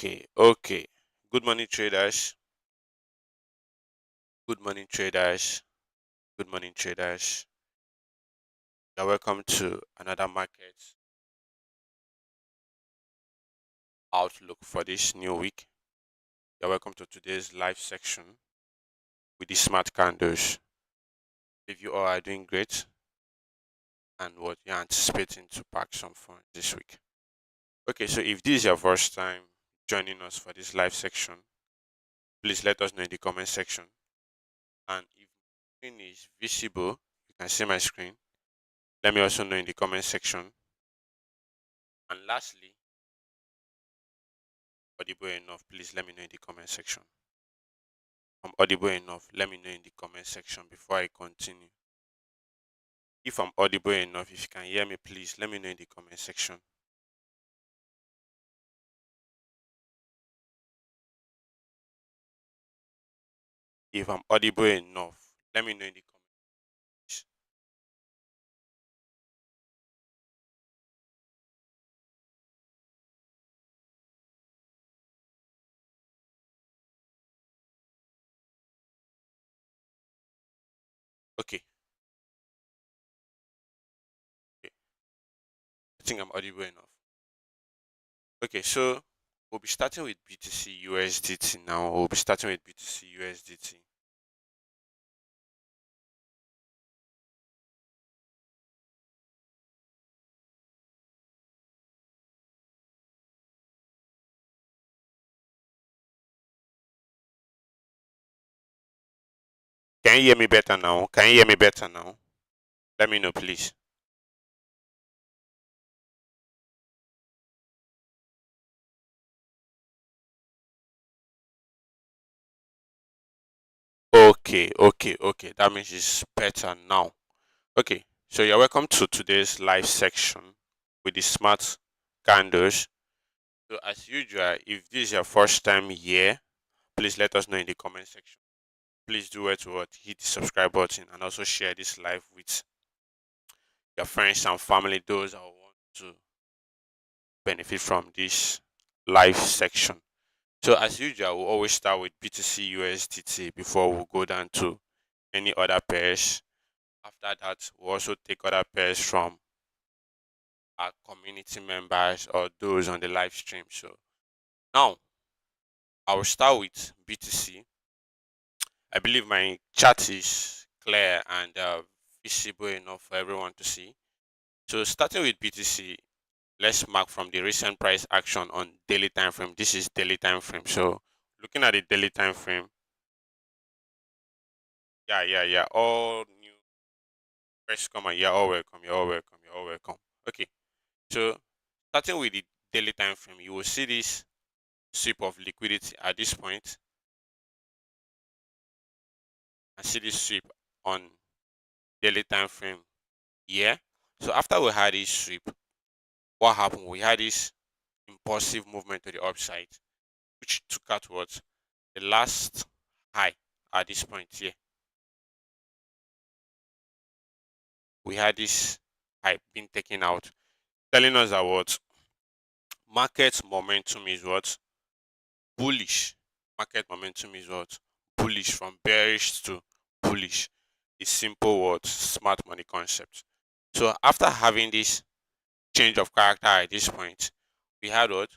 Okay. Good morning, traders. Good morning, traders. Good morning, traders. You're welcome to another market outlook for this new week. You're welcome to today's live section with the smart candles. If you all are doing great and what you're anticipating to pack some fun this week. Okay, so if this is your first time joining us for this live section, please let us know in the comment section. And if my screen is visible, you can see my screen. Let me also know in the comment section. And lastly, audible enough, please let me know in the comment section. I'm audible enough, let me know in the comment section before I continue. If I'm audible enough, if you can hear me, please let me know in the comment section. If I'm audible enough, let me know in the comments. Okay. Okay. I think I'm audible enough. Okay, so we'll be starting with BTC USDT now. We'll be starting with BTC USDT. Can you hear me better now? Can you hear me better now? Let me know, please. Okay. That means it's better now. Okay, so you're welcome to today's live section with the smart candles. So as usual, if this is your first time here, please let us know in the comment section. Please do it to hit the subscribe button and also share this live with your friends and family, those that want to benefit from this live section. So as usual, we'll always start with BTC USDT before we go down to any other pairs. After that, we'll also take other pairs from our community members or those on the live stream. So now I will start with BTC. I believe my chat is clear and visible enough for everyone to see. So starting with BTC, let's mark from the recent price action on daily time frame. This is daily time frame. So looking at the daily time frame, yeah. All new first comer, you're all welcome. You're all welcome. You're all welcome. Okay. So starting with the daily time frame, you will see this sweep of liquidity at this point and see this sweep on daily time frame here. So after we had this sweep, what happened? We had this impulsive movement to the upside, which took out what the last high at this point here. We had this high being taken out, telling us that what market momentum is what bullish. Market momentum is what bullish, from bearish to bullish. A simple word, smart money concept. So after having this change of character at this point, we had what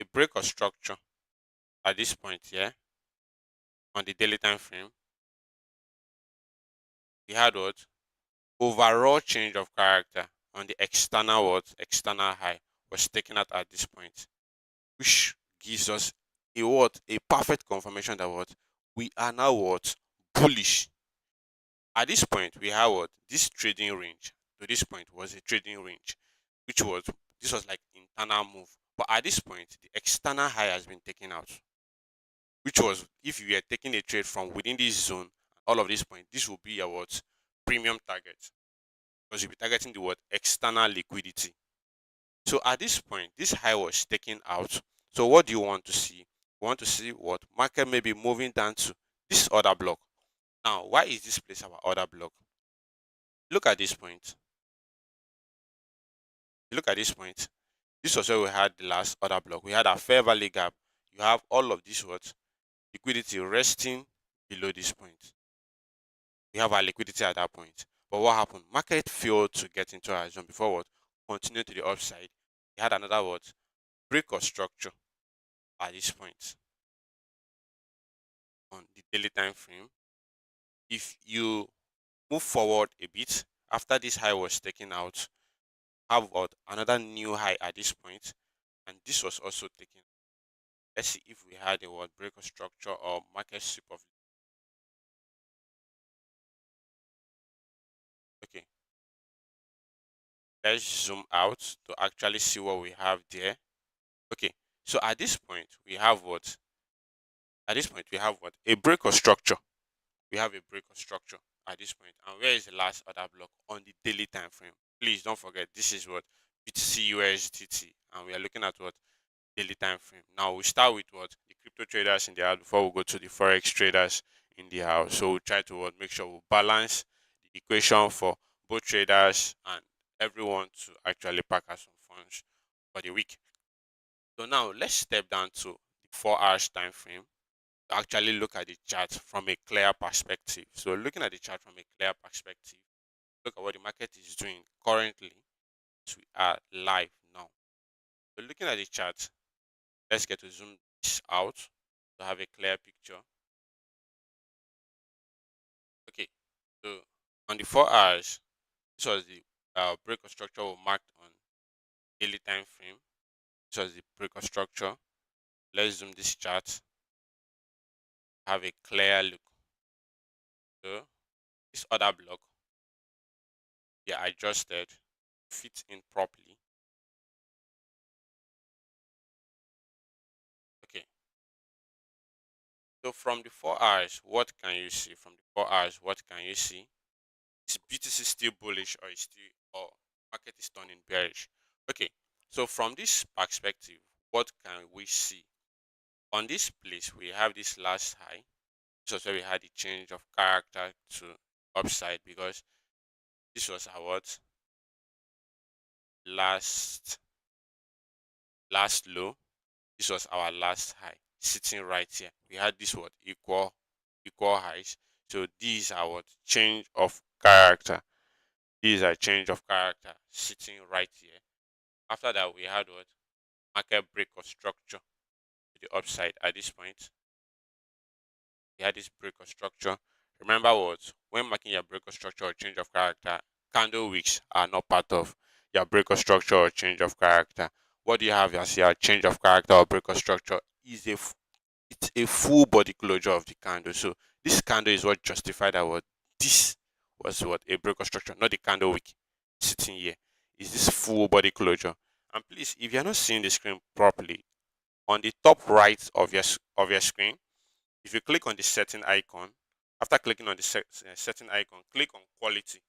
a break of structure at this point here on the daily time frame. We had what overall change of character on the external external high was taken out at this point, which gives us a perfect confirmation that what we are now what bullish. At this point we have what this trading range to this point was a trading range, which was this was like internal move, but at this point the external high has been taken out, which was if you were taking a trade from within this zone, all of this point, this will be your what premium target, because you'll be targeting the what external liquidity. So at this point, this high was taken out. So what do you want to see? You want to see what market may be moving down to this other block. Now, why is this place our other block? Look at this point. Look at this point. This was where we had the last order block. We had our fair value gap. You have all of this what liquidity resting below this point. We have our liquidity at that point. But what happened? Market failed to get into our zone before what? Continue to the upside. We had another what? Break of structure at this point on the daily time frame. If you move forward a bit after this high was taken out, have what another new high at this point, and this was also taken. Let's see if we had a what break of structure or market sweep of. Okay, let's zoom out to actually see what we have there. Okay, so at this point we have what? At this point we have what? A break of structure. We have a break of structure at this point. And where is the last order block on the daily time frame? Please don't forget this is what BTC USDT, and we are looking at what daily time frame. Now we start with what the crypto traders in the house before we go to the forex traders in the house. So we try to what make sure we balance the equation for both traders and everyone to actually pack us some funds for the week. So now let's step down to the 4 hours time frame to actually look at the chart from a clear perspective. So looking at the chart from a clear perspective, look at what the market is doing currently as we are live now. So looking at the chart, let's get to zoom this out to have a clear picture. Okay, so on the 4 hours, this was the break of structure we marked on daily time frame. This was the break of structure. Let's zoom this chart, have a clear look. So this other block, yeah, adjusted, fit in properly. Okay, so from the 4 hours, what can you see? From the 4 hours, what can you see? Is BTC still bullish or is still or market is turning bearish? Okay, so from this perspective, what can we see? On this place, we have this last high. This was where we had the change of character to upside because this was our what last last low. This was our last high sitting right here. We had this what equal highs. So these are what change of character. These are change of character sitting right here. After that, we had what market break of structure to the upside at this point. We had this break of structure. Remember what when marking your break of structure or change of character, candle wicks are not part of your break of structure or change of character. What do you have as your change of character or break of structure is it's a full body closure of the candle. So this candle is what justified that what this was what a break of structure, not the candle wick sitting here. Is this full body closure? And please, if you're not seeing the screen properly, on the top right of your screen, if you click on the setting icon, after clicking on the setting icon, click on quality.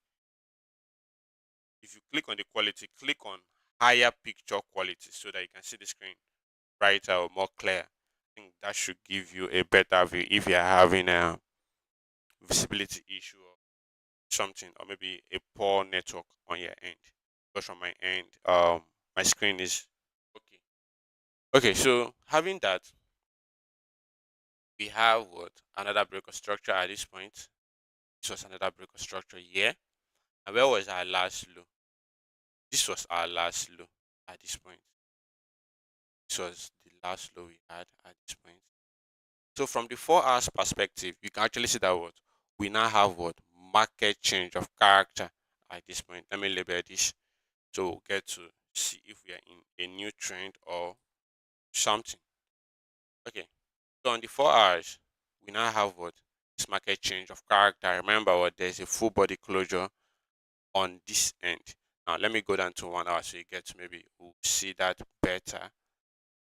If you click on the quality, click on higher picture quality so that you can see the screen brighter or more clear. I think that should give you a better view if you are having a visibility issue or something, or maybe a poor network on your end. Because from my end, my screen is okay. Okay, so having that, we have what another break of structure at this point. This was another break of structure here. And where was our last low? This was our last low at this point. This was the last low we had at this point. So from the 4 hours perspective, you can actually see that what we now have what market change of character at this point. Let me label this so we'll get to see if we are in a new trend or something. Okay. So on the 4 hours, we now have what this market change of character. Remember what there's a full body closure on this end. Now let me go down to 1 hour so you get to maybe we'll see that better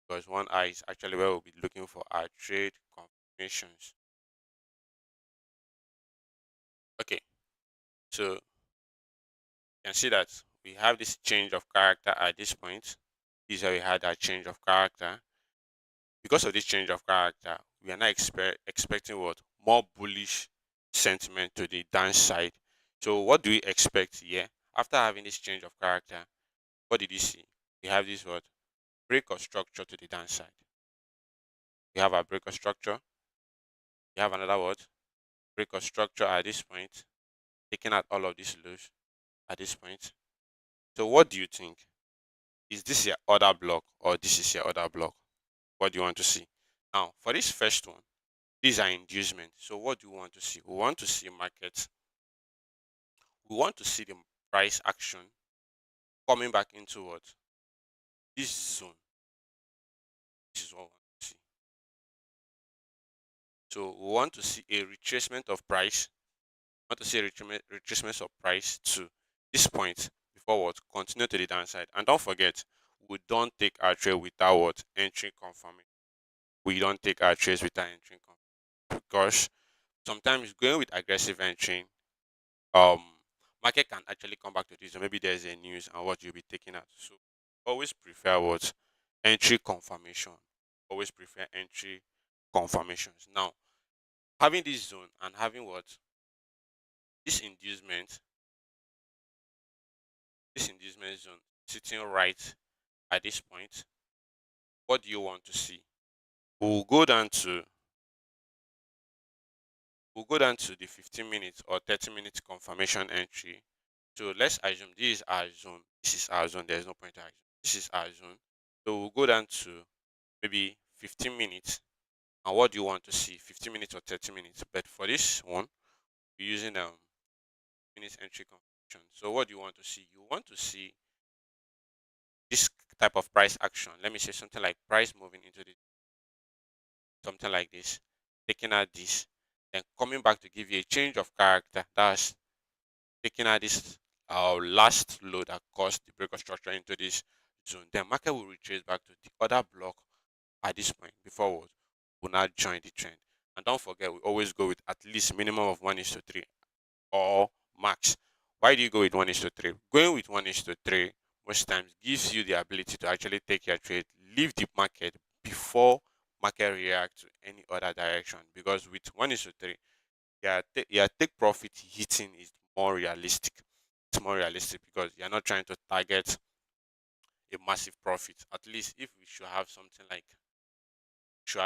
because 1 hour is actually where we'll be looking for our trade confirmations. Okay, so you can see that we have this change of character at this point. This is where we had that change of character. Because of this change of character, we are now expecting what more bullish sentiment to the downside. So what do we expect here? After having this change of character, what did you see? We have this what? Break or structure to the downside. We have a break or structure. We have another what? Break or structure at this point, taking out all of these lows at this point. So what do you think? Is this your order block or this is your order block? What do you want to see? Now, for this first one, these are inducement. So what do we want to see? We want to see markets. We want to see the price action coming back into what? This zone. This is what we want to see. So we want to see a retracement of price. We want to see a retracement of price to this point before what? Continue to the downside. And don't forget, we don't take our trade without what? Entry confirming. We don't take our trades without entry confirming. Because sometimes going with aggressive entry, um market can actually come back to this, or maybe there's a news and what you'll be taking out. So always prefer what? Entry confirmation. Always prefer entry confirmations. Now, having this zone and having what? This inducement, this inducement zone sitting right at this point, what do you want to see? We'll go down to we'll go down to the 15 minutes or 30 minutes confirmation entry. So let's assume this is our zone. This is our zone. There's no point to assume. This is our zone. So we'll go down to maybe 15 minutes. And what do you want to see? 15 minutes or 30 minutes? But for this one, we're using minutes entry confirmation. So what do you want to see? You want to see this type of price action. Let me say something like price moving into the something like this, taking out this, then coming back to give you a change of character. That's taking out this last low that caused the break of structure into this zone. Then market will retrace back to the other block at this point before we'll now join the trend. And don't forget, we always go with at least minimum of 1:3 or max. Why do you go with 1:3? Going with 1:3 most times gives you the ability to actually take your trade, leave the market before market react to any other direction. Because with 1:3, your take profit hitting is more realistic. It's more realistic because you're not trying to target a massive profit. At least if we should have something like this, should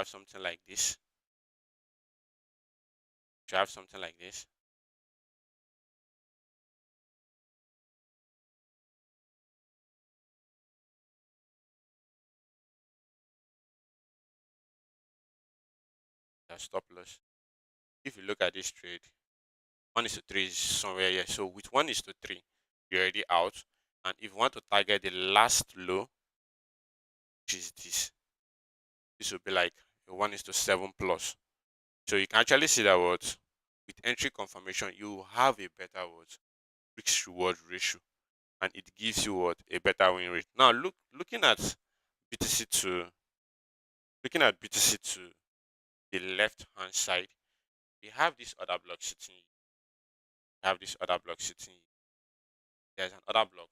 have something like this. The stop loss. If you look at this trade, 1:3 is somewhere here. So with 1:3, you're already out. And if you want to target the last low, which is this will be like a 1:7 plus. So you can actually see that what with entry confirmation, you have a better what risk reward ratio, and it gives you what a better win rate. Now BTC to looking at BTC to the left hand side, we have this other block sitting. We have this other block sitting. There's another block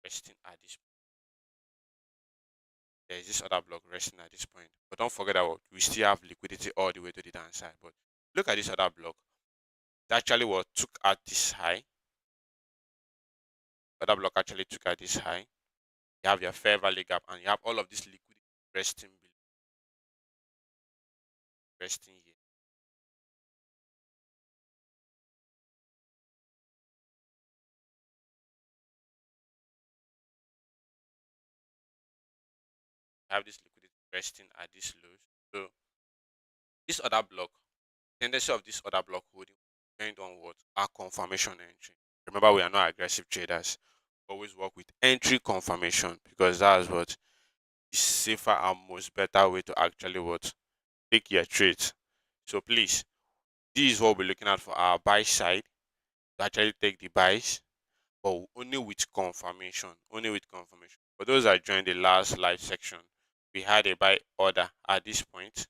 resting at this. There is this other block resting at this point. But don't forget that we still have liquidity all the way to the downside. But look at this other block. It actually what took out this high. The other block actually took out this high. You have your fair value gap and you have all of this liquidity resting here. You have this liquidity resting at this lows. So this other block, tendency of this other block holding depend on what our confirmation entry. Remember, we are not aggressive traders. Always work with entry confirmation because that's what is safer and most better way to actually what take your trades. So please, this is what we're looking at for our buy side to actually take the buys, but only with confirmation. Only with confirmation. For those that joined the last live section, we had a buy order at this point.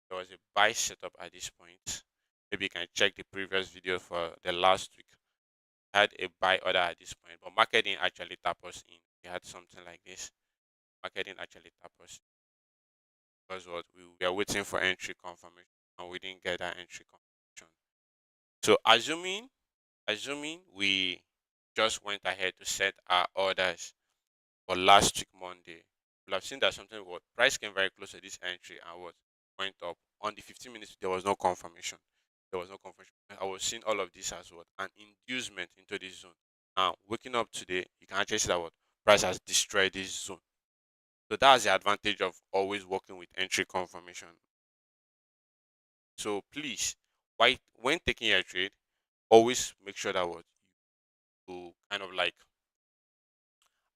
There was a buy setup at this point. Maybe you can check the previous video for the last week. Had a buy order at this point, but market didn't actually tap us in. We had something like this. Market didn't actually tap us because what we were waiting for entry confirmation and we didn't get that entry confirmation. So assuming we just went ahead to set our orders for last week Monday, you'll have seen that something what price came very close to this entry and what went up. On the 15 minutes, there was no confirmation. There was no confirmation. I was seeing all of this as what an inducement into this zone. Now, waking up today, you can actually see that what price has destroyed this zone. So that's the advantage of always working with entry confirmation. So please, why when taking your trade, always make sure that what you kind of like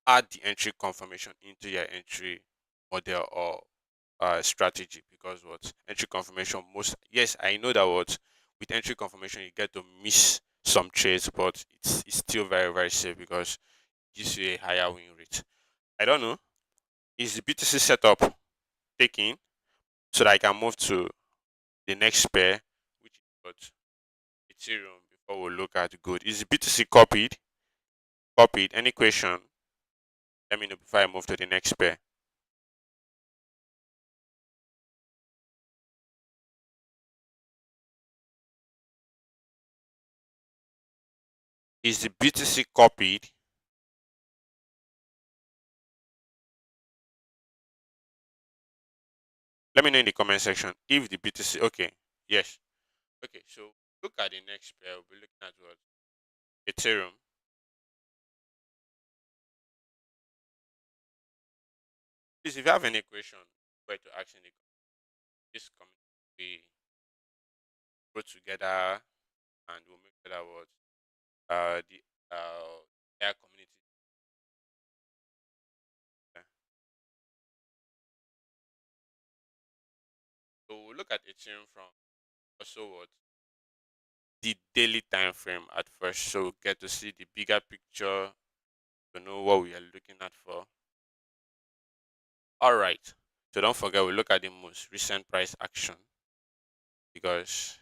add the entry confirmation into your entry model or strategy, because what entry confirmation most, yes, I know that what with entry confirmation you get to miss some trades, but it's still very safe because it gives you a higher win rate. I don't know, is the BTC setup taking so that I can move to the next pair, which is what Ethereum, before we look at gold. Is the BTC copied? Copied. Any question? Let me know before I move to the next pair. Is the BTC copied? Let me know in the comment section if the BTC. Okay, yes. Okay, so look at the next pair. We'll be looking at what Ethereum. Please, if you have any question, where to ask in the this community, we go together and we'll make sure that what the air community. Yeah. So we'll look at Ethereum from also what the daily time frame at first, so get to see the bigger picture to know what we are looking at for. All right, so don't forget we look at the most recent price action, because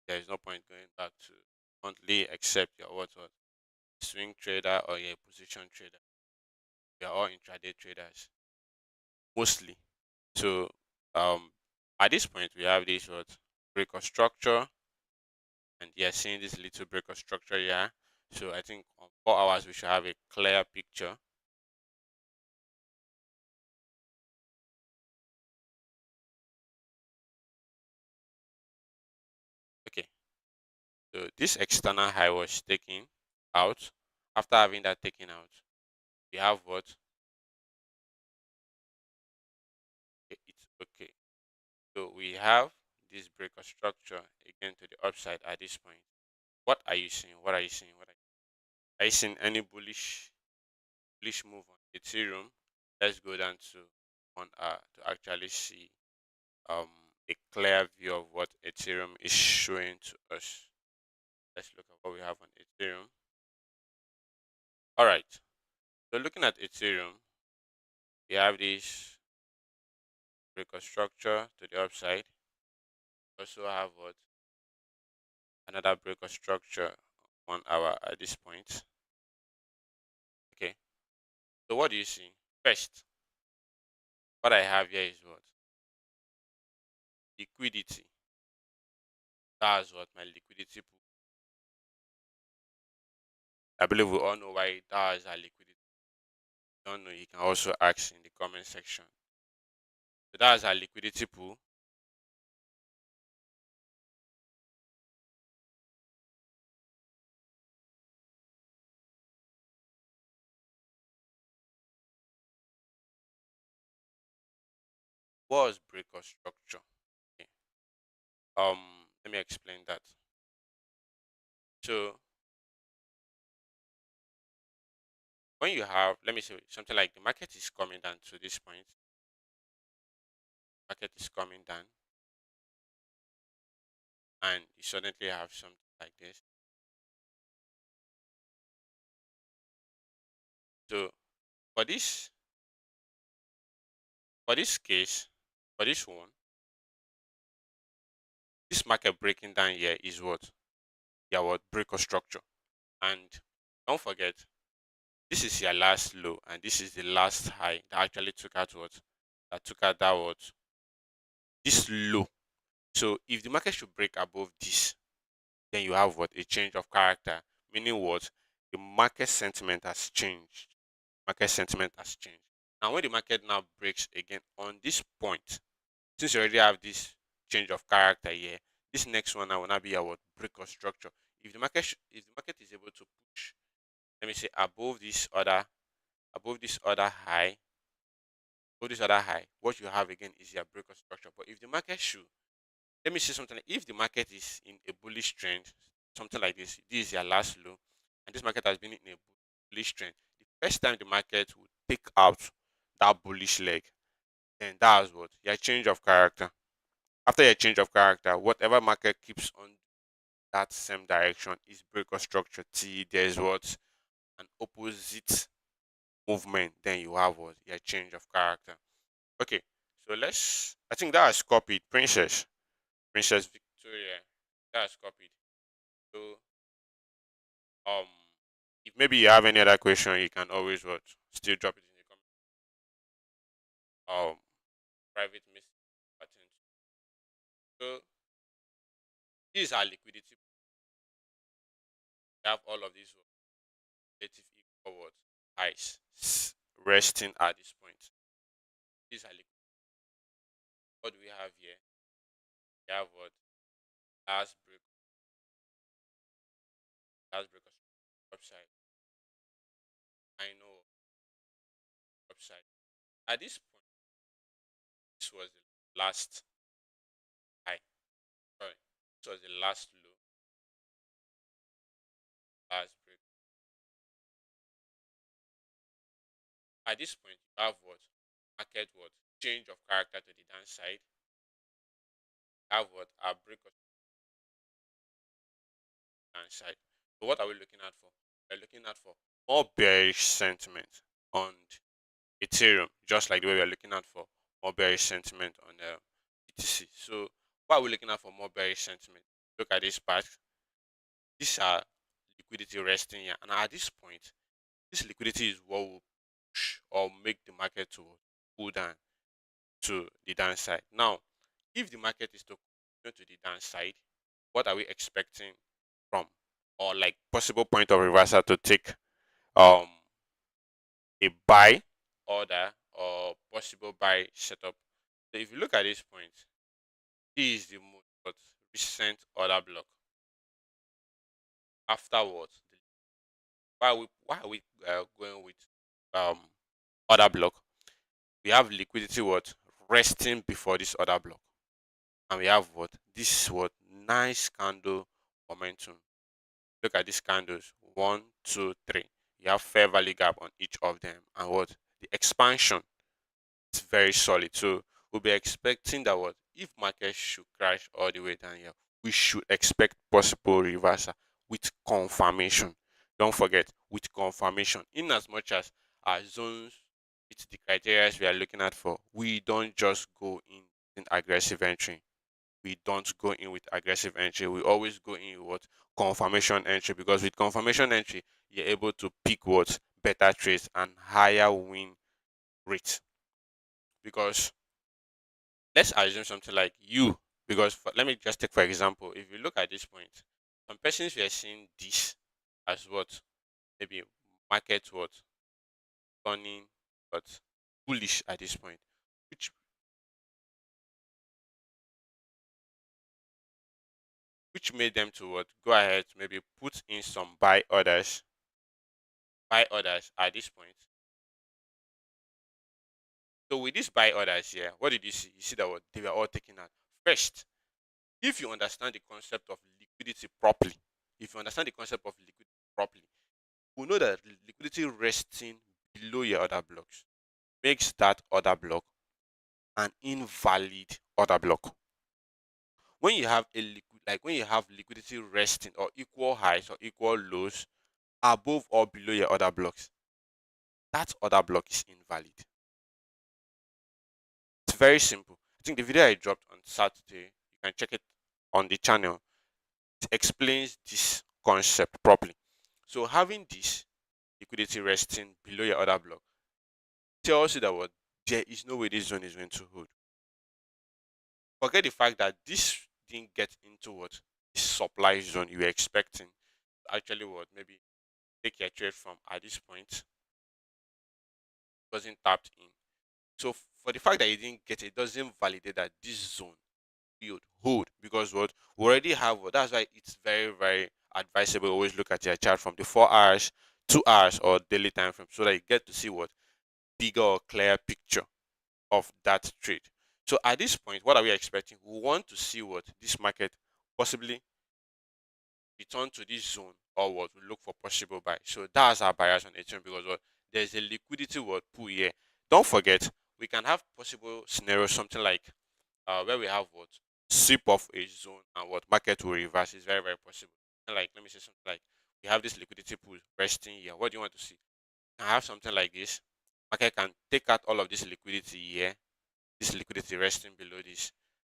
there is no point going back to monthly except you're what swing trader or you're a position trader. We are all intraday traders mostly. So at this point we have this what break of structure, and you're seeing this little break of structure here. So I think on 4 hours we should have a clear picture. Okay, so this external high was taken out. After having that taken out, we have what? Okay, it's okay. So we have this break of structure again to the upside at this point. What are you seeing? What are you seeing? Are you seeing any bullish move on Ethereum? Let's go down to on to actually see um a clear view of what Ethereum is showing to us. Let's look at what we have on Ethereum. All right. So looking at Ethereum, we have this break of structure to the upside. Also have what another break of structure 1 hour at this point. Okay. So what do you see? First, what I have here is what liquidity. That's what my liquidity pool. I believe we all know why that is our liquidity. Don't know, you can also ask in the comment section. So that's our liquidity pool. What was break of structure? Okay. Let me explain that. So when you have, let me say something like the market is coming down to this point, market is coming down, and you suddenly have something like this. So for this for this case, for this one, this market breaking down here is what? Yeah, what break of structure. And don't forget, this is your last low, and this is the last high that actually took out what? That took out that what? This low. So if the market should break above this, then you have what? A change of character. Meaning what? The market sentiment has changed. market sentiment has changed. Now, when the market now breaks again on this point, since you already have this change of character here, this next one now will not be our break of structure. If the market if the market is able to push, let me say above this other high, what you have again is your break of structure. But if the market should, let me say something like, if the market is in a bullish trend, something like this is your last low, and this market has been in a bullish trend. The first time the market will take out that bullish leg, then that's what your change of character. After your change of character, whatever market keeps on that same direction is break of structure till there's what an opposite movement. Then you have what your change of character. Okay, so I think that has copied Princess Victoria. That's copied. So um, if maybe you have any other question, you can always what still drop it in the private message button. So these are liquidity. We have all of these relative equal what highs resting at this point. These are liquidity. What do we have here? We have what last break, last break of upside. I know upside. At this point, this was the last high. Sorry, this was the last low, last break. At this point, you have what market what change of character to the downside. You have what a break of downside. So what are we looking at for? We're looking at for more bearish sentiment on Ethereum, just like the way we're looking at for more bearish sentiment on BTC. So why are we looking at for more bearish sentiment? Look at this part. These are liquidity resting here, and at this point, this liquidity is what will push or make the market to pull down to the downside. Now, if the market is to continue to the downside, what are we expecting from, or like possible point of reversal to take um a buy order or possible buy setup? So if you look at this point, this is the most recent order block. Afterwards, why are we going with um order block? We have liquidity what resting before this order block, and we have what this what nice candle momentum. Look at these candles, one, two, three. You have fair value gap on each of them, and what the expansion is very solid. So we'll be expecting that what if market should crash all the way down here, we should expect possible reversal with confirmation. Don't forget with confirmation. In as much as our zones with the criteria we are looking at for, we don't just go in aggressive entry. We don't go in with aggressive entry. We always go in with what confirmation entry, because with confirmation entry, you're able to pick what better trades and higher win rate. Because let's assume something like you, because let me just take for example, if you look at this point, some persons were seeing this as what maybe market what turning but bullish at this point, which made them to what go ahead maybe put in some buy orders at this point. So with these buy orders here, what did you see? You see that what they were all taken out. First, if you understand the concept of liquidity properly, we know that liquidity resting below your other blocks makes that other block an invalid order block. When you have when you have liquidity resting or equal highs or equal lows above or below your other blocks, that other block is invalid. It's very simple. I think the video I dropped on Saturday, you can check it on the channel. It explains this concept properly. So having this liquidity resting below your other block tells you that what there is no way this zone is going to hold. Forget the fact that this didn't get into what the supply zone you were expecting. Actually, what maybe take your trade from at this point wasn't tapped in. So for the fact that you didn't get it, doesn't validate that this zone will hold, because what we already have. That's why it's very very advisable always look at your chart from the 4 hours, 2 hours, or daily time frame, so that you get to see what bigger or clear picture of that trade. So at this point, what are we expecting? We want to see what this market possibly return to this zone, or what we look for possible buy. So that's our bias on Ethereum, because what there's a liquidity word pool here. Don't forget, we can have possible scenarios, something like where we have what sweep of a zone and what market will reverse is very very possible. And like let me say something like we have this liquidity pool resting here. What do you want to see? I have something like this. Market can take out all of this liquidity here, this liquidity resting below this.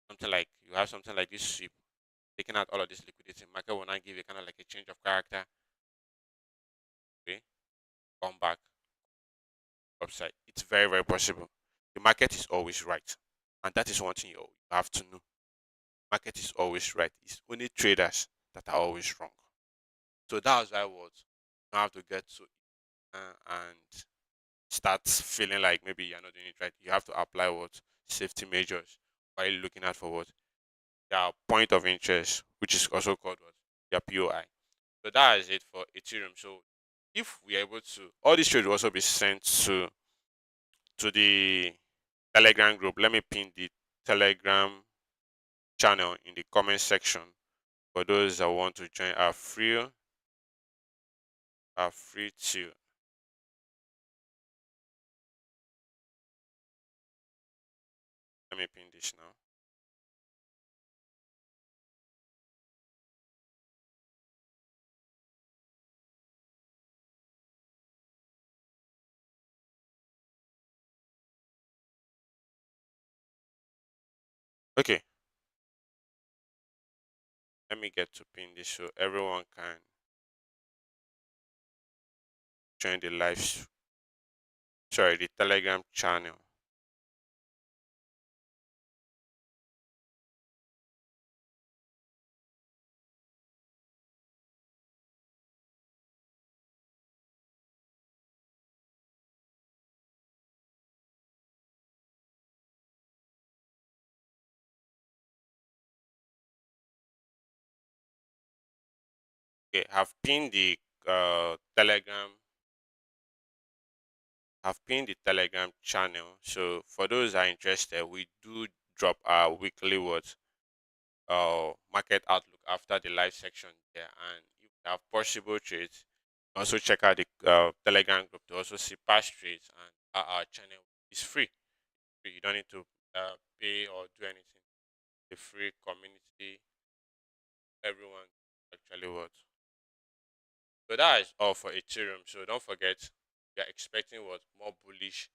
Something like you have something like this sweep, taking out all of this liquidity. Market will not give you kind of like a change of character. Okay, come back upside. It's very, very possible. The market is always right. And that is one thing you have to know. Market is always right. It's only traders that are always wrong. So that's why what you don't have to get so and start feeling like maybe you're not doing it right. You have to apply what safety measures while looking out for what their point of interest, which is also called what their POI. So that is it for Ethereum. So if we are able to, all these trades will also be sent to the Telegram group. Let me pin the Telegram channel in the comment section for those that want to join. Are free to. Let me pin this now. Okay, let me get to pin this so everyone can join the the Telegram channel. Okay, Telegram. I've pinned the Telegram channel. So for those that are interested, we do drop our weekly words market outlook after the live section there. And if you have possible trades, also check out the Telegram group to also see past trades, and our channel is free. You don't need to pay or do anything. The free community, everyone actually what. So that is all for Ethereum. So don't forget, we are expecting what more bullish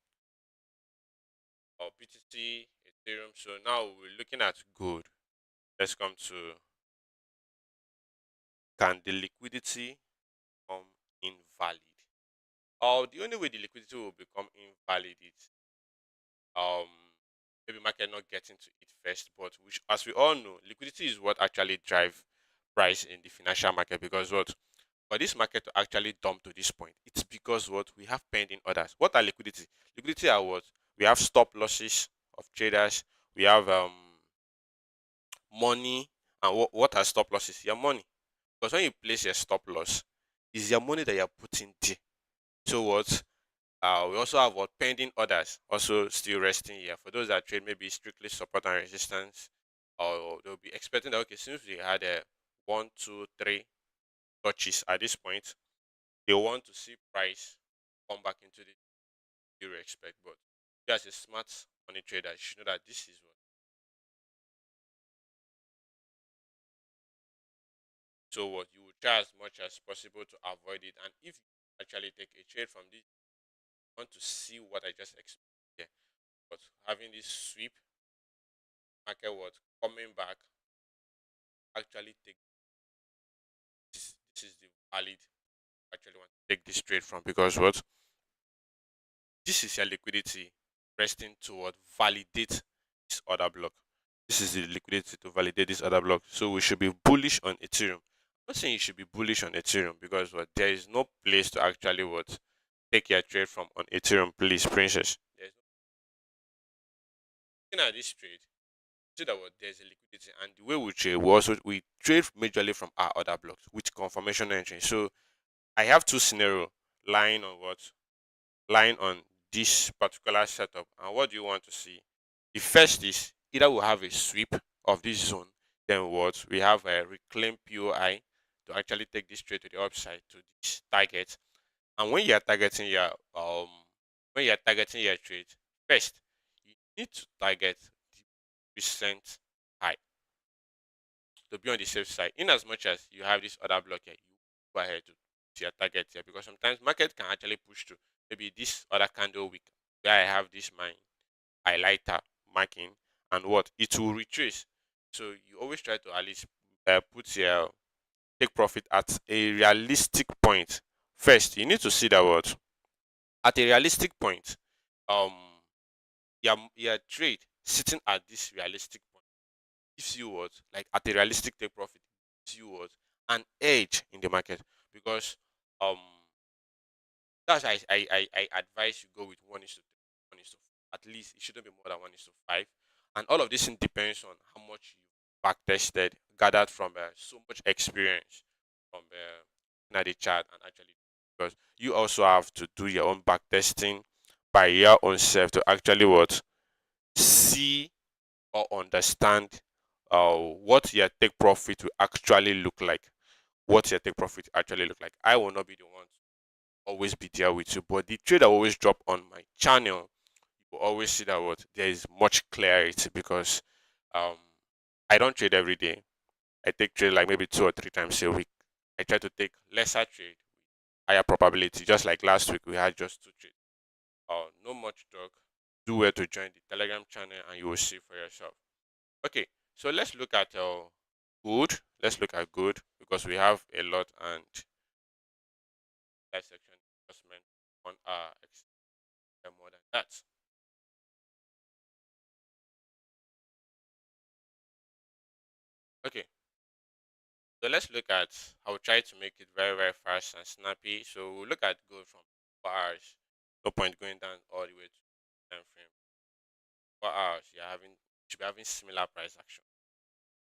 or BTC, Ethereum. So now we're looking at gold. Let's come to, can the liquidity become invalid? Or the only way the liquidity will become invalid is um maybe market not getting to it first, but which, as we all know, liquidity is what actually drive price in the financial market, because what for this market to actually dump to this point, it's because what we have pending orders. What are liquidity? Liquidity are what we have stop losses of traders. We have money, and what are stop losses? Your money, because when you place your stop loss, is your money that you're putting there. So what? We also have what pending orders also still resting here. For those that trade maybe strictly support and resistance, or they'll be expecting that okay, since we had a 1, 2, 3 touches at this point, they want to see price come back into the you expect. But you as a smart money trader, you should know that this is what. So what you will try as much as possible to avoid it. And if you actually take a trade from this, you want to see what I just explained here. But having this sweep market what coming back, actually take this is the valid actually want to take this trade from, because what this is your liquidity resting toward validate this other block. This is the liquidity to validate this other block. So we should be bullish on Ethereum. I'm not saying you should be bullish on Ethereum, because what there is no place to actually what take your trade from on Ethereum, please, princess. Looking at this trade, see that what there's a liquidity, and the way we trade, we trade majorly from our other blocks with confirmation entry. So I have two scenario lying on what lying on this particular setup. And what do you want to see? The first is either we'll have a sweep of this zone, then what we have a reclaim POI to actually take this trade to the upside to this target. And when you're targeting your trade, first you need to target the recent high to be on the safe side. In as much as you have this other block here, you go ahead to your target here, because sometimes market can actually push to maybe this other candle week where I have this my highlighter marking, and what it will retrace. So you always try to at least put your take profit at a realistic point. First, you need to see that what at a realistic point, um, your trade sitting at this realistic point gives you what like at a realistic take profit gives you what an edge in the market, because um that's why I advise you go with 1:3, 1:4. At least it shouldn't be more than 1:5. And all of this thing depends on how much you back tested, gathered from so much experience from looking at the chart, and actually because you also have to do your own back testing by your own self to actually what see or understand what your take profit will actually look like. What your take profit actually look like. I will not be the one always be there with you. But the trade I always drop on my channel, you will always see that what there is much clarity, because um I don't trade every day. I take trade like maybe 2 or 3 times a week. I try to take lesser trade, higher probability. Just like last week, we had just two trades. No much talk. Do well to join the Telegram channel, and you will see for yourself. Okay, so let's look at good. Let's look at good because we have a lot, and that section adjustment on our more than that. Okay, so let's look at. I will try to make it very very fast and snappy. So we'll look at gold from 4 hours. No point going down all the way to time frame. 4 hours, you're having should be having similar price action.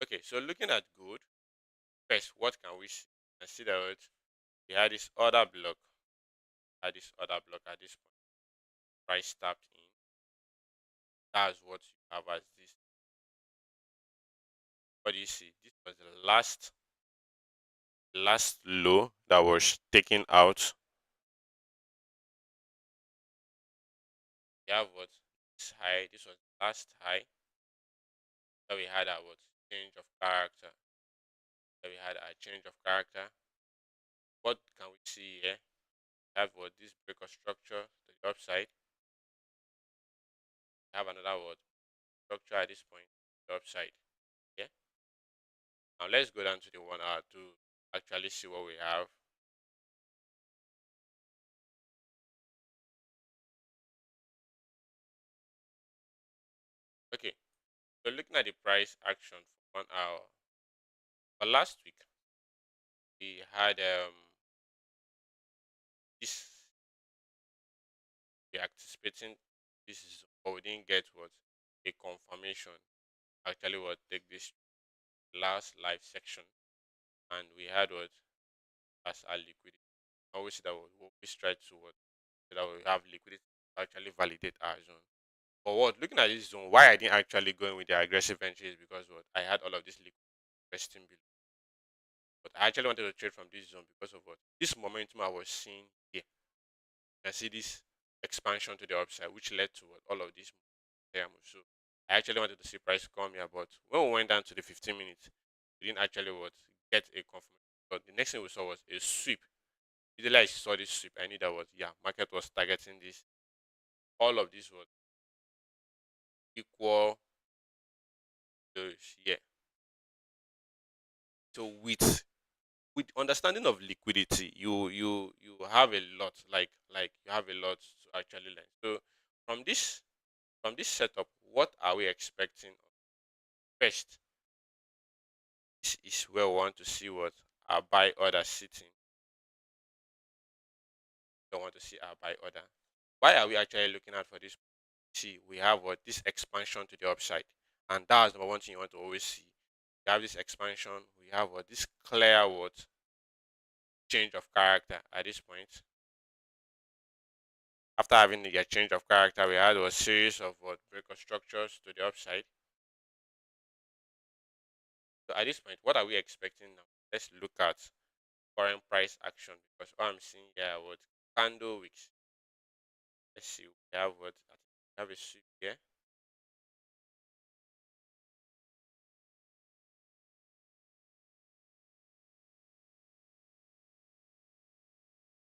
Okay, so looking at gold first, what can we see? And see that we had this other block, at this point. Price tapped in. That's what you have as this. What do you see? This was the last low that was taken out. You have what this high. This was the last high that we had. Our what change of character. That we had a change of character. What can we see here? We have what this breaker structure to the upside. We have another what structure at this point to the upside. Yeah. Now let's go down to the 1 hour to actually see what we have. Okay. So looking at the price action for 1 hour. For last week, we had this we anticipating this is but we didn't get what a confirmation. Actually what take this last live section, and we had what as our liquidity. Always that we always try to what so that we have liquidity to actually validate our zone. But what looking at this zone, why I didn't actually go in with the aggressive entry is because what I had all of this liquidity resting below. But I actually wanted to trade from this zone because of what this momentum I was seeing here. You can see this expansion to the upside, which led to what all of this move. So I actually wanted to see price come here, but when we went down to the 15 minutes, we didn't actually what get a confirmation. But the next thing we saw was a sweep. Immediately I saw this sweep, I knew that was market was targeting this. All of this was equal to yeah. So with understanding of liquidity, you have a lot like you have a lot to actually learn. So from this from this setup, what are we expecting? First, this is where we want to see what our buy order sitting, don't want to see our buy order. Why are we actually looking out for this? See, we have what this expansion to the upside, and that's number one thing you want to always see. We have this expansion. We have what this clear what change of character at this point. After having the change of character, we had a series of what breakout structures to the upside. So at this point, what are we expecting now? Let's look at current price action because what I'm seeing here what candle wicks. Let's see. We have what I think we have a sweep here.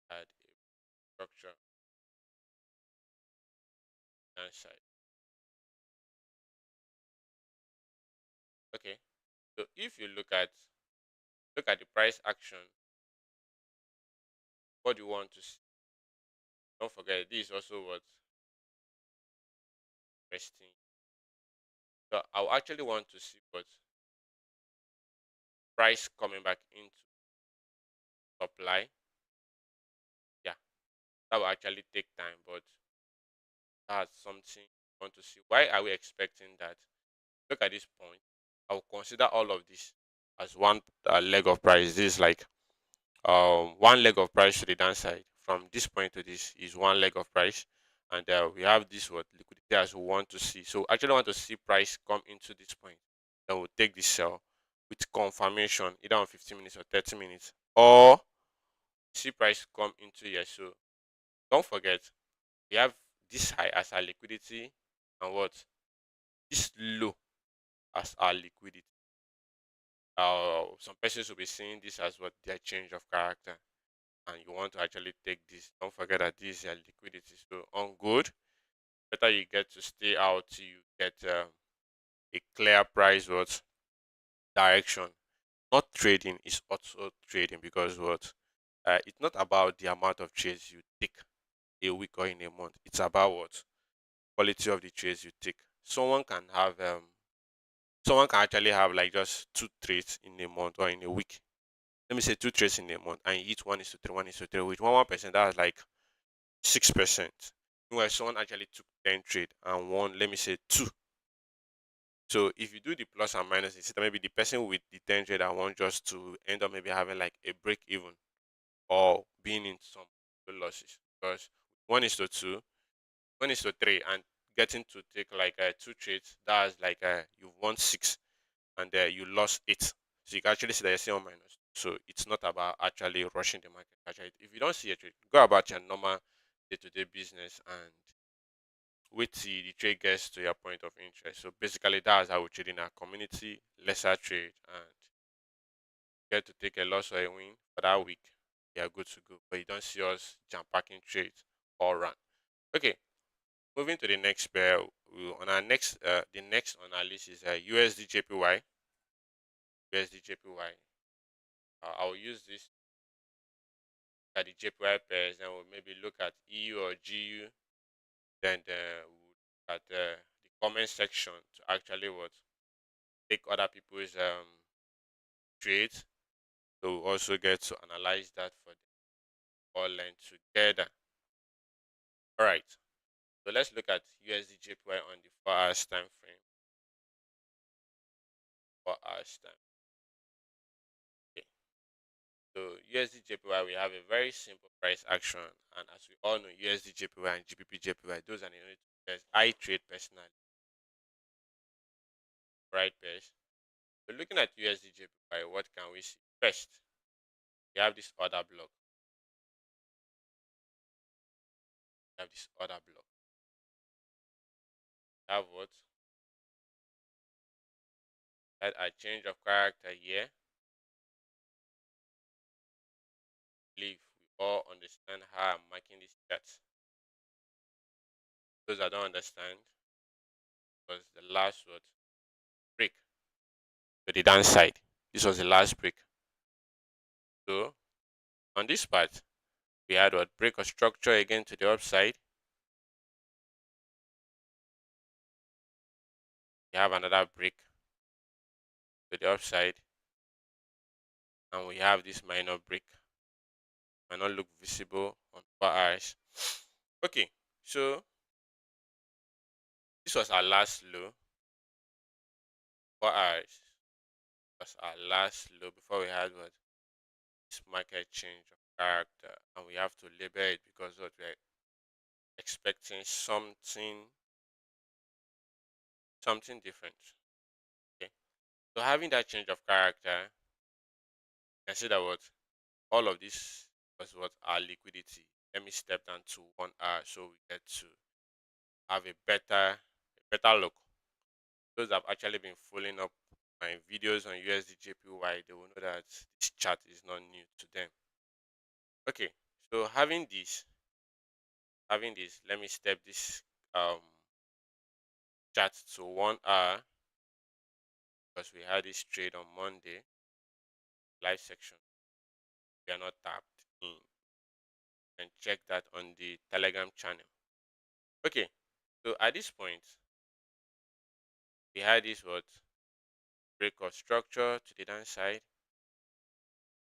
Had a structure downside. Okay. So if you look at the price action, what do you want to see? Don't forget this is also what resting. So I actually want to see what price coming back into supply. Yeah, that will actually take time, but that's something you want to see. Why are we expecting that? Look at this point. I will consider all of this as one leg of price. This is like one leg of price to the downside. From this point to this is one leg of price, and we have this what liquidity as we want to see. So actually want to see price come into this point. Then we'll take this sell with confirmation either on 15 minutes or 30 minutes, or see price come into here. So don't forget we have this high as our liquidity and what this low as our liquidity. Some persons will be seeing this as what their change of character, and you want to actually take this. Don't forget that this is your liquidity. So on good, better you get to stay out till you get a clear price what direction. Not trading is also trading because what it's not about the amount of trades you take a week or in a month. It's about what quality of the trades you take. Someone can actually have like just two trades in a month or in a week. Let me say two trades in a month, and each one is to three, one is to three, with 1%. That's like 6%. Meanwhile, someone actually took 10 trade and won, let me say two. So if you do the plus and minus, you see that maybe the person with the 10 trade and won just to end up maybe having like a break even or being in some losses because one is to two, one is to three, and getting to take like two trades, that's like you've won six and you lost eight. So you can actually see that you're still on minus. So it's not about actually rushing the market. Actually, if you don't see a trade, go about your normal day-to-day business and wait till the trade gets to your point of interest. So basically, that's how we trade in our community, lesser trade, and get to take a loss or a win for that week. You are good to go. But you don't see us jump packing trades all run. Okay, moving to the next pair. On our next, the next on our list is USD JPY. USD JPY. I'll use this at the JPY pairs, and we'll maybe look at EU or GU. Then we'll look at the comment section to actually what take other people's trades. So we also get to analyze that for them all learn together. All right. So let's look at USD JPY on the 4 hours time frame. 4 hours time. Okay. So USD JPY, we have a very simple price action, and as we all know, USD JPY and GBP JPY, those are the only two pairs I trade personally. Right pairs. So looking at USD JPY, what can we see? First, we have this order block. We have this order block. We have what? That a change of character here. I believe we all understand how I'm marking this chart. Those that don't understand, was the last what break to the downside. This was the last break. So on this part, we had what break of structure again to the upside. We have another break to the upside, and we have this minor break might not look visible on 4 hours. Okay, so this was our last low. 4 hours was our last low before we had what this market change of character, and we have to label it because what we're expecting something different. Okay, so having that change of character, you can see that what all of this was what our liquidity. Let me step down to 1 hour so we get to have a better look. Those that have actually been following up my videos on USD they will know that this chart is not new to them. Okay, so having this, let me step this um chart to 1 hour because we had this trade on Monday live section. We are not tapped in, and check that on the Telegram channel. Okay, so at this point we had this what break of structure to the downside.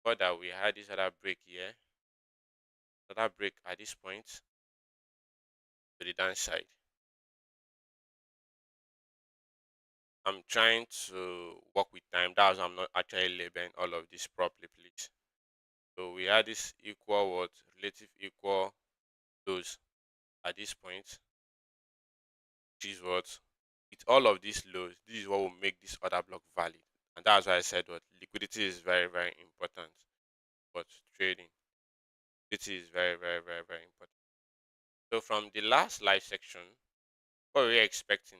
For that we had this other break here, another break at this point to the downside. I'm trying to work with time. That's why I'm not actually labeling all of this properly, please. So we had this equal what relative equal lows at this point, which is what with all of these lows, this is what will make this other block valid. And that's why I said what liquidity is very, very important. But trading, liquidity is very, very, very, very important. So from the last live section, what were we expecting?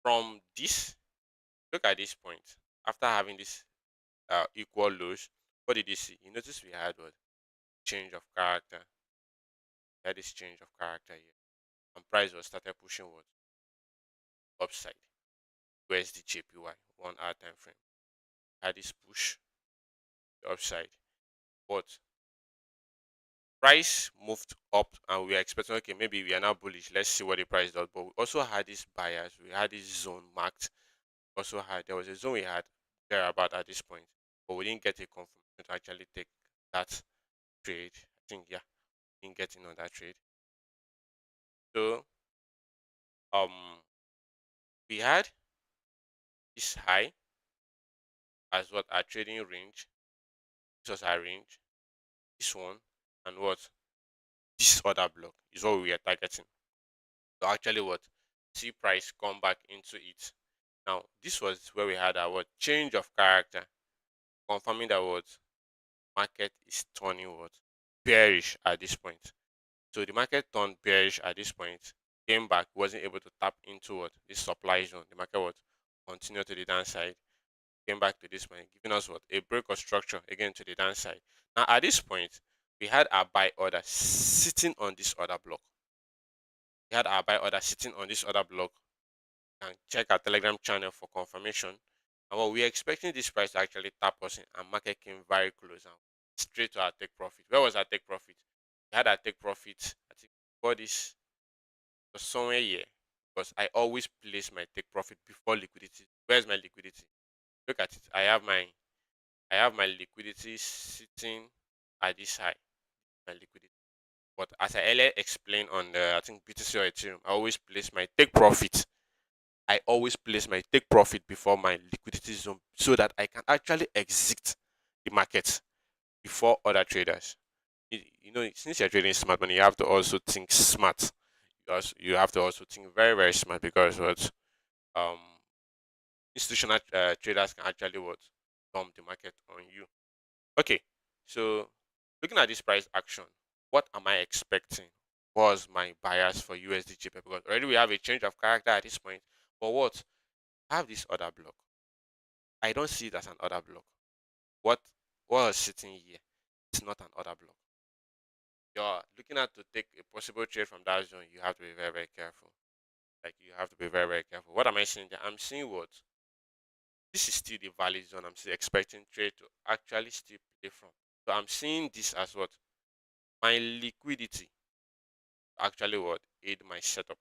From this, look at this point. After having this equal lows, what did you see? You notice we had what change of character. We had this change of character here, and price was started pushing what upside. USD JPY 1 hour time frame had this push upside, but price moved up, and we are expecting okay maybe we are now bullish. Let's see what the price does. But we also had this bias. We had this zone marked. Also had there was a zone we had there about at this point, but we didn't get a confirmation to actually take that trade. I think yeah, we didn't get in on that trade. So um we had this high as what our trading range. This was our range. This one and what this other block is what we are targeting. So actually what see price come back into it. Now this was where we had our what change of character, confirming that what market is turning what bearish at this point. So the market turned bearish at this point, came back, wasn't able to tap into what this supply zone. The market would continue to the downside, came back to this point, giving us what a break of structure again to the downside. Now at this point, we had our buy order sitting on this other block. We had our buy order sitting on this other block. And check our Telegram channel for confirmation. And what we're expecting this price to actually tap us in, and market came very close and straight to our take profit. Where was our take profit? We had our take profit. I think before this was somewhere here because I always place my take profit before liquidity. Where's my liquidity? Look at it. I have my liquidity sitting at this high. My liquidity. But as I earlier explained on the I think BTC or Ethereum, I always place my take profit before my liquidity zone so that I can actually exit the market before other traders. Since you're trading smart money, you have to also think smart. You have to also think very, very smart because what um institutional traders can actually what dump the market on you. Okay, so looking at this price action, what am I expecting? Was my bias for USD because already we have a change of character at this point. But what I have this other block. I don't see it as an order block. What was sitting here is not an order block. You're looking at to take a possible trade from that zone, you have to be very, very careful. Like you have to be very, very careful. What am I seeing there? I'm seeing what this is still the valid zone. I'm still expecting trade to actually still play from. So I'm seeing this as what my liquidity actually what aid my setup.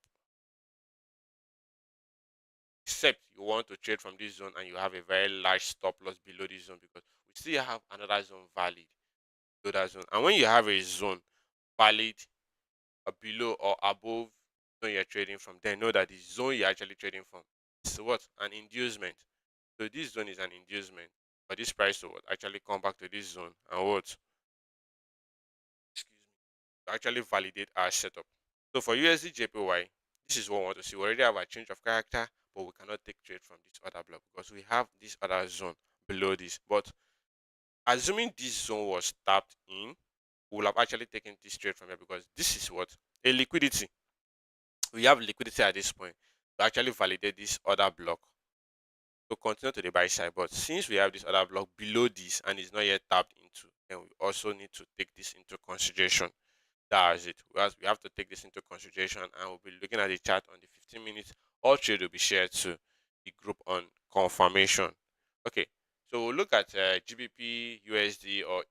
Except you want to trade from this zone and you have a very large stop loss below this zone because we still have another zone valid. below that zone. And when you have a zone valid below or above zone you're trading from, then know that the zone you're actually trading from is what? An inducement. So this zone is an inducement for this price to what? Actually come back to this zone and what? Excuse me. To actually validate our setup. So for USD JPY, this is what we want to see. We already have a change of character, but we cannot take trade from this other block because we have this other zone below this. But assuming this zone was tapped in, we will have actually taken this trade from here because this is what? A liquidity. We have liquidity at this point to actually validate this other block to continue to the buy side. But since we have this other block below this and it's not yet tapped into, then we also need to take this into consideration. That's it. We have to take this into consideration and we'll be looking at the chart on the 15 minutes. All trade will be shared to the group on confirmation. Okay, so we'll look at GBP USD or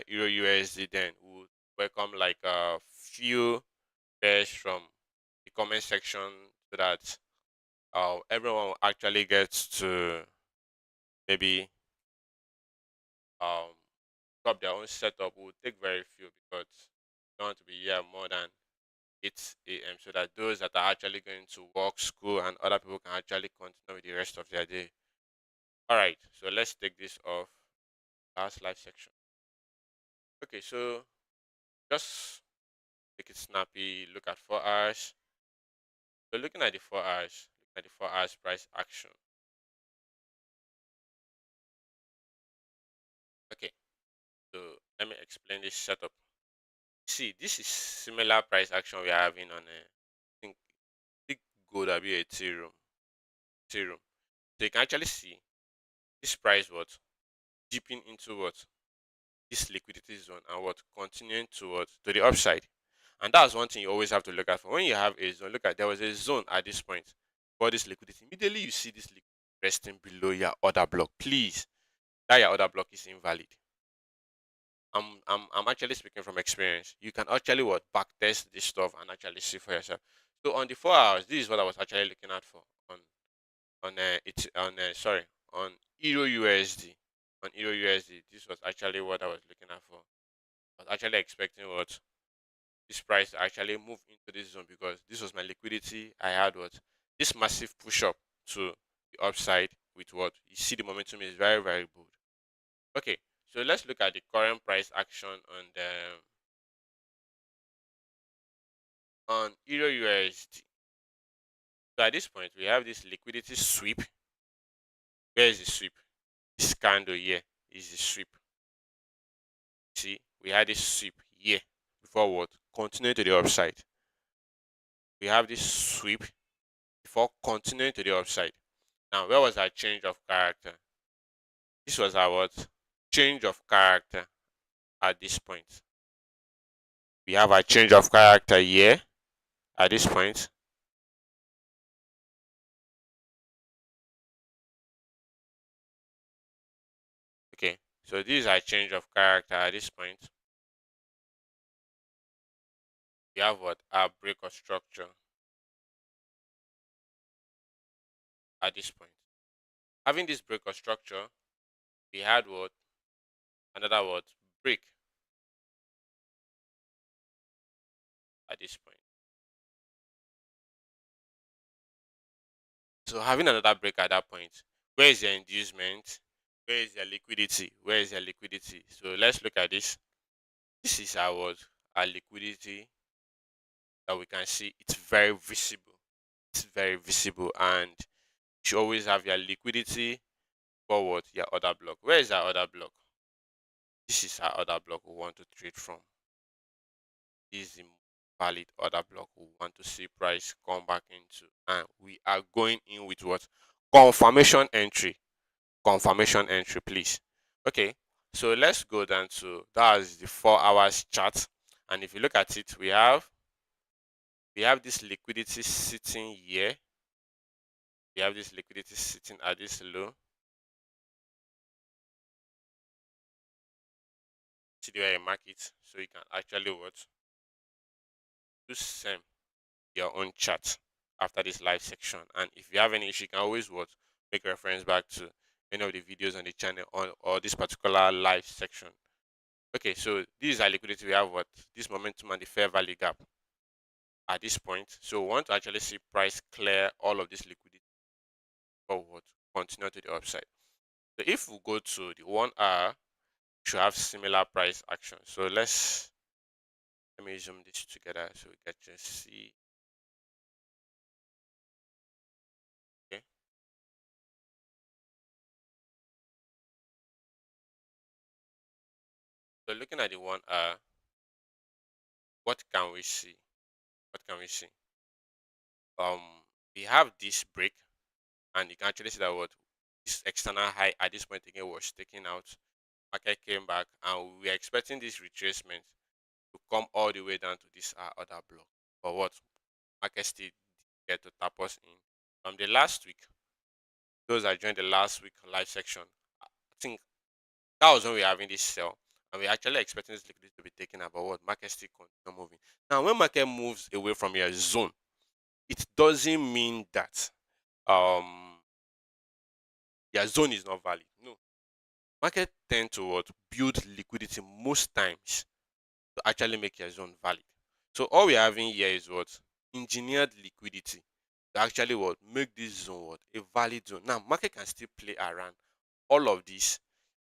Euro USD. Then we'll welcome like a few pairs from the comment section so that everyone actually gets to maybe um top their own setup. We'll take very few because we don't want to be here more than 8 a.m. so that those that are actually going to work, school, and other people can actually continue with the rest of their day. All right, so let's take this off. Last live section. Okay, so just make it snappy. Look at 4 hours. So looking at the 4 hours, look at the 4 hours price action. Okay, so let me explain this setup. See, this is similar price action we are having on a I think big gold or be Ethereum. Ethereum. So you can actually see this price what dipping into what this liquidity zone and what continuing to what to the upside. And that's one thing you always have to look at for when you have a zone. Look at there was a zone at this point for this liquidity. Immediately you see this liquidity resting below your order block. Please, that your order block is invalid. I'm actually speaking from experience. You can actually what back test this stuff and actually see for yourself. So on the 4 hours, this is what I was actually looking at for on it on sorry on Euro USD. On Euro USD, this was actually what I was looking at for. I was actually expecting what this price to actually move into this zone because this was my liquidity. I had what this massive push up to the upside with what you see the momentum is very very good. Okay, so let's look at the current price action on Euro USD. So at this point we have this liquidity sweep. Where is the sweep? This candle here is the sweep. See, we had this sweep here before what? Continue to the upside. We have this sweep before continuing to the upside. Now, where was our change of character? This was our what? Change of character at this point. We have a change of character here at this point. Okay, so this is a change of character at this point. We have what? Our break of structure at this point. Having this break of structure, we had what? Another what? Break at this point. So having another break at that point, where is your inducement? Where is your liquidity? Where is your liquidity? So let's look at this. This is our liquidity that we can see. It's very visible. It's very visible, and you should always have your liquidity forward your other block. Where is our other block? This is our other block we want to trade from. This is the valid order block we want to see price come back into, and we are going in with what? Confirmation entry. Confirmation entry, please. Okay, so let's go down to that's the 4 hours chart, and if you look at it, we have this liquidity sitting here. We have this liquidity sitting at this low. See the way I mark it, so you can actually what do same your own chart after this live section. And if you have any issue, you can always what make reference back to any of the videos on the channel or this particular live section. Okay, so this is our liquidity. We have what? This momentum and the fair value gap at this point. So we want to actually see price clear all of this liquidity forward, continue to the upside. So if we go to the 1 hour, we should have similar price action. So let me zoom this together so we can just see. Okay. So looking at the 1 hour, what can we see? What can we see? Um, we have this break, and you can actually see that what this external high at this point again was taken out. Market came back, and we were expecting this retracement to come all the way down to this other block. But what market still get to tap us in. The last week, those that joined the last week live section, I think that was when we were having this sell, and we actually expecting this liquidity to be taken out. But what market still continue moving. Now, when market moves away from your zone, it doesn't mean that um your zone is not valid. No, market tend to what build liquidity most times to actually make your zone valid. So all we're having here is what engineered liquidity to actually what make this zone what a valid zone. Now market can still play around all of this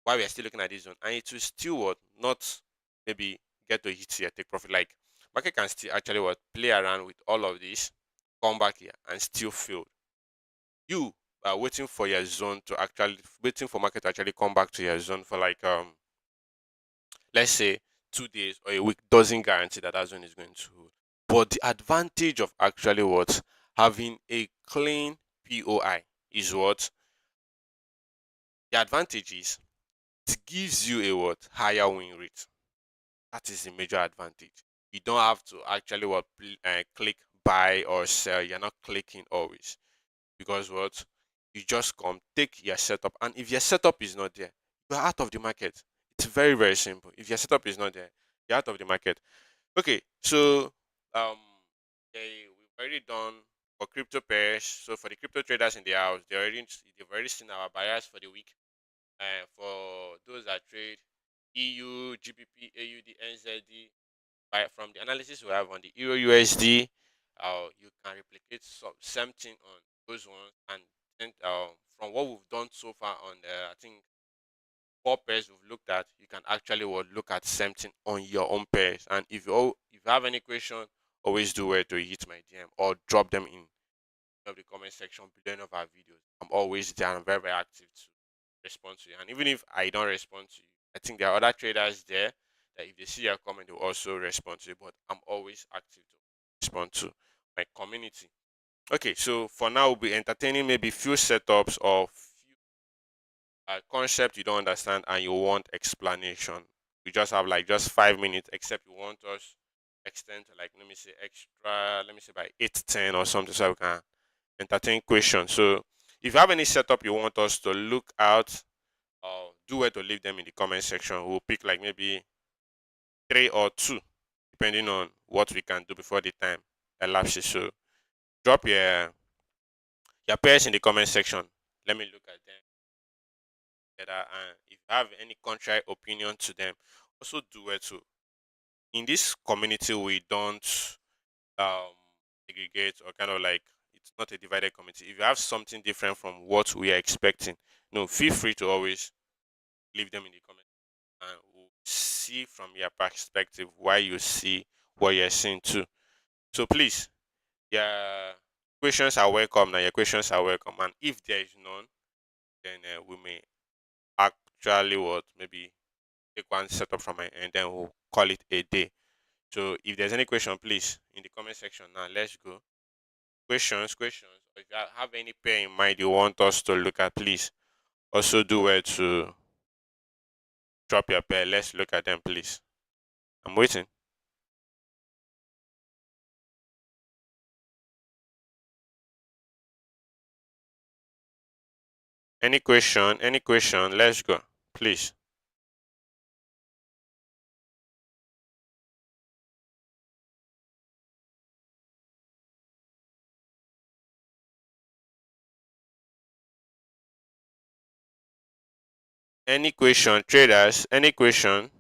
while we are still looking at this zone, and it will still what not maybe get to hit here, take profit. Like market can still actually what play around with all of this, come back here and still fail. You are waiting for your zone to actually waiting for market to actually come back to your zone for like let's say 2 days or a week doesn't guarantee that that zone is going to hold. But the advantage of actually what having a clean POI is what the advantage is it gives you a what higher win rate. That is the major advantage. You don't have to actually what click buy or sell. You're not clicking always because what you just come take your setup, and if your setup is not there, you're out of the market. It's very very simple. If your setup is not there, you're out of the market. Okay, so um, we've already done for crypto pairs. So for the crypto traders in the house, they've already seen our buyers for the week. And for those that trade EU, GBP, AUD, NZD, from the analysis we have on the Euro USD, you can replicate same thing on those ones. And from what we've done so far on I think 4 pairs we've looked at, you can actually look at something on your own pairs. And if you have any question, always do where to hit my DM or drop them in the comment section below any of our videos. I'm always there. I'm very very active to respond to you. And even if I don't respond to you, I think there are other traders there that if they see your comment, they will also respond to you. But I'm always active to respond to my community. Okay, so for now we'll be entertaining maybe few setups or few concept you don't understand and you want explanation. We just have like just 5 minutes, except you want us extend to like let me say extra, let me say by 8 10 or something, so we can entertain questions. So if you have any setup you want us to look out, or do where to leave them in the comment section. We'll pick like maybe 3 or 2, depending on what we can do before the time elapses. So drop your pairs in the comment section. Let me look at them together. And if you have any contrary opinion to them, also do it too. In this community, we don't um segregate or kind of like it's not a divided community. If you have something different from what we are expecting, no, feel free to always leave them in the comment and we'll see from your perspective why you see what you're seeing too. So please, your questions are welcome. Now your questions are welcome, and if there is none, then we may actually what maybe take one setup from my end, then we'll call it a day. So if there's any question, please in the comment section now. Let's go. Questions. If you have any pair in mind you want us to look at, please also do well to drop your pair. Let's look at them, please. I'm waiting. Any question? Any question? Let's go, please. Any question, traders? Any question?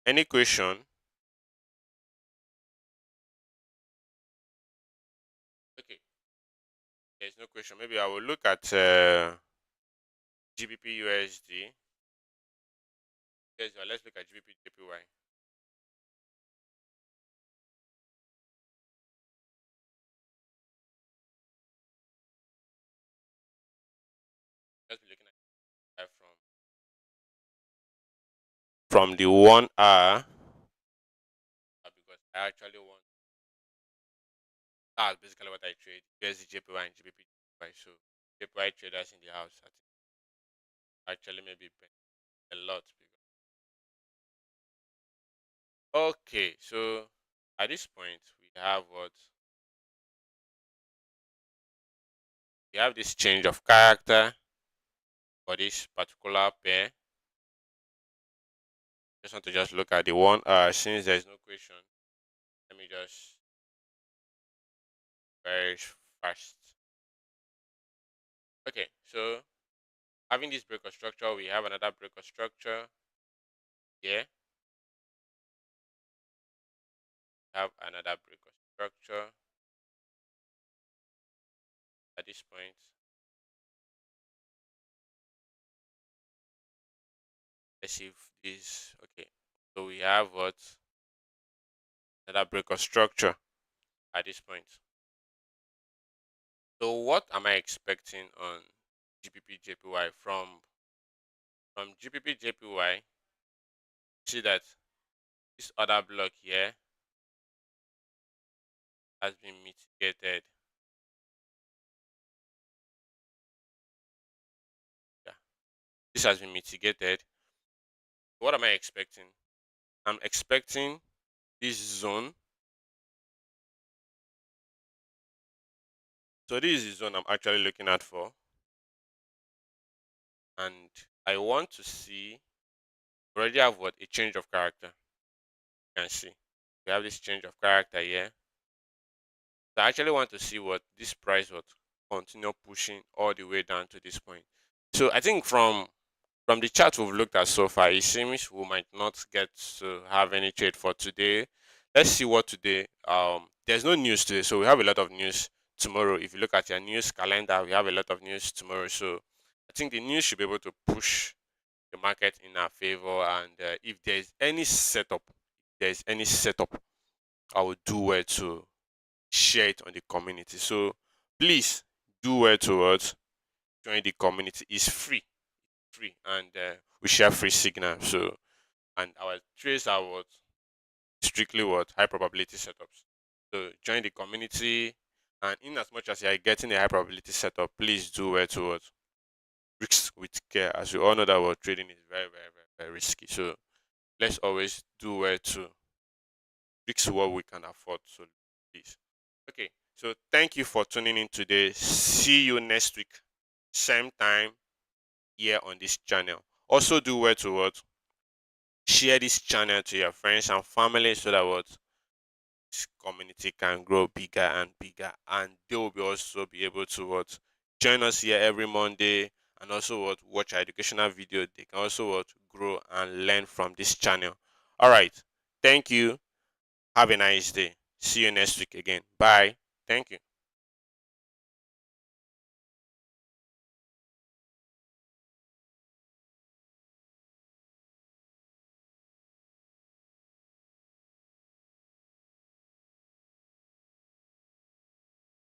Any question? Okay, there's no question. Maybe I will look at GBP USD. Yes, let's look at GBP JPY. Let's be looking at that from the 1 hour, because I actually want, that's basically what I trade, USD JPY and GBP JPY. So JPY traders in the house, I think actually maybe a lot. Okay, so at this point we have what, we have this change of character for this particular pair. Just want to just look at the 1 hour since there's no question. Let me just very fast. Okay, so having this break of structure, we have another break of structure here. Have another break of structure at this point. Let's see if this, okay. So we have what, another break of structure at this point. So what am I expecting on GBP JPY from GBP JPY? See that this other block here has been mitigated. Yeah, this has been mitigated. What am I expecting? I'm expecting this zone. So this is the zone I'm actually looking at for, and I want to see, already have what, a change of character. You can see we have this change of character here. So I actually want to see what this price would continue pushing all the way down to this point. So I think from the chart we've looked at so far, it seems we might not get to have any trade for today. Let's see what today. There's no news today, so we have a lot of news tomorrow. If you look at your news calendar, we have a lot of news tomorrow. So I think the news should be able to push the market in our favor. And if there's any setup, I will do well to share it on the community. So please do well towards join the community. It's free, and we share free signal. So, and our trades are what, strictly what, high probability setups. So join the community, and in as much as you are getting a high probability setup, please do well towards risk with care. As we all know that what trading is very, very, very, very risky. So let's always do well to risk what we can afford. So please. Okay. So thank you for tuning in today. See you next week. Same time here on this channel. Also do well to what, share this channel to your friends and family so that what, this community can grow bigger and bigger, and they will be also be able to what, join us here every Monday, and also what, watch our educational video. They can also what, grow and learn from this channel. All right, thank you. Have a nice day. See you next week again. Bye. Thank you.